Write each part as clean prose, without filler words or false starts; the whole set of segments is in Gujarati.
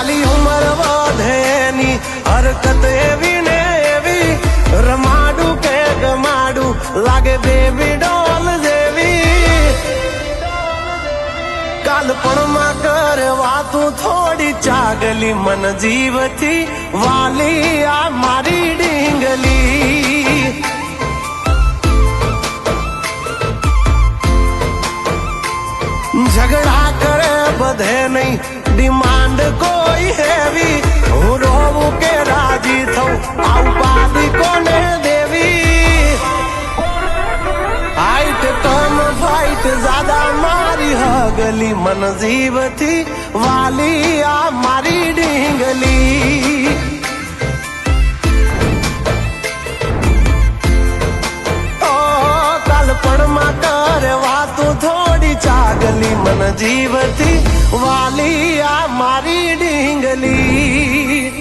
ખાલી ઉંમર વધેની હરકત એવી ને એવી રમાડું કે ગમાડું લાગે બેબી ડોલ જેવી કાલપણમાં કરે વાતું થોડી ચાગલી મન જીવથી વાલી આ મારી ડીંગલી ઝઘડા કરે બધે નહીં ડિમાન્ડ કોઈ હેવી હું રોવું કે રાજી થઉં આ ઉપાધિ કોને દેવી હાઈટ કમ ફાઈટ જ્યાદા મારી હગલી મન જીવથી વાલી આ મારી ડીંગલી કાલપણમાં કરે વાતું થોડી ચાગલી મન જીવથી વાલી આ મારી ડીંગલી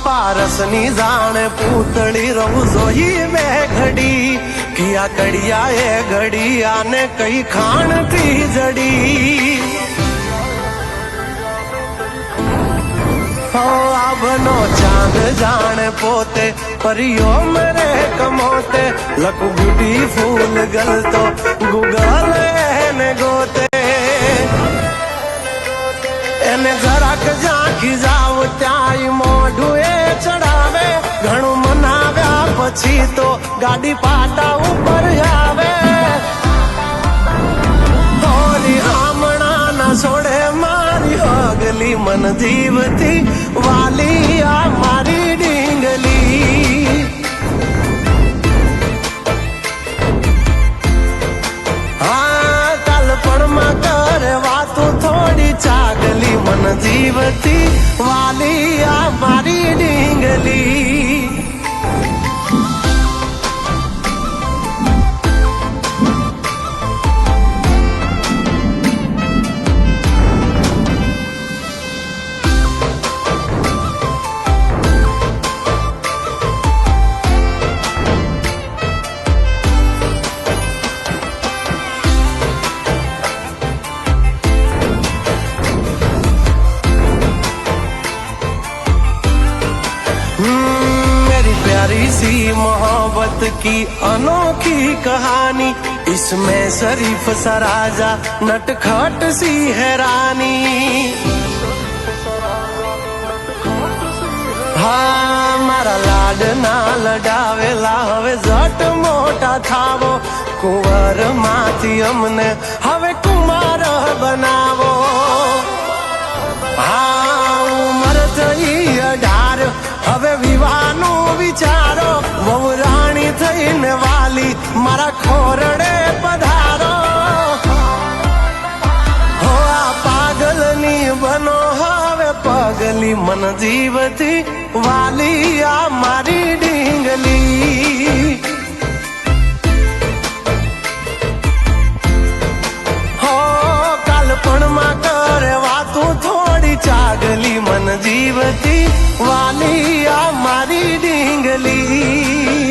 પારસની જાણે પૂતળી રહું જોઈ બે ઘડી કિયા કડિયા એ ઘડિયા ને કઈ ખાણથી જડી આભનો ચાંદ જાણે પોતે પરિયો મરે કમોતે લકુ બ્યુટીફુલ ગલ તો ગૂગલ એને ગોતે એને જરાક ઝાંખી જાવ ત્યાંય મોઢું એ ચડાવે ઘણું મનાવ્યા પછી તો ગાડી પાટા ઉપર આવે હોલી આમણા ના છોડે મારી હગલી મન જીવથી વાલી આ મારી ડીંગલી હા કાલપણમાં કરે વાતું થોડી ચાગલી મન જીવથી વાલી આ મારી ડીંગલી प्यारी सी मोहब्बत की अनोखी कहानी इसमें शरीफ सा राजा नटखट सी है रानी हाँ मारा लाड ना लडावेला हवे जट मोटा थावो कुंवर माथी अमने हवे कुमार बनावो हाँ उमर थई 18 હવે વિવાનું વિચારો વહુ રાણી થઈને વાલી મારા ખોરડે પધારો હો આ પાગલની બનો હવે પગલી મન જીવથી વાલી આ મારી ડીંગલી હો કાલપણમાં કરે વાતું થોડી ચાગલી મન જીવથી વાલી આ મારી ડીંગલી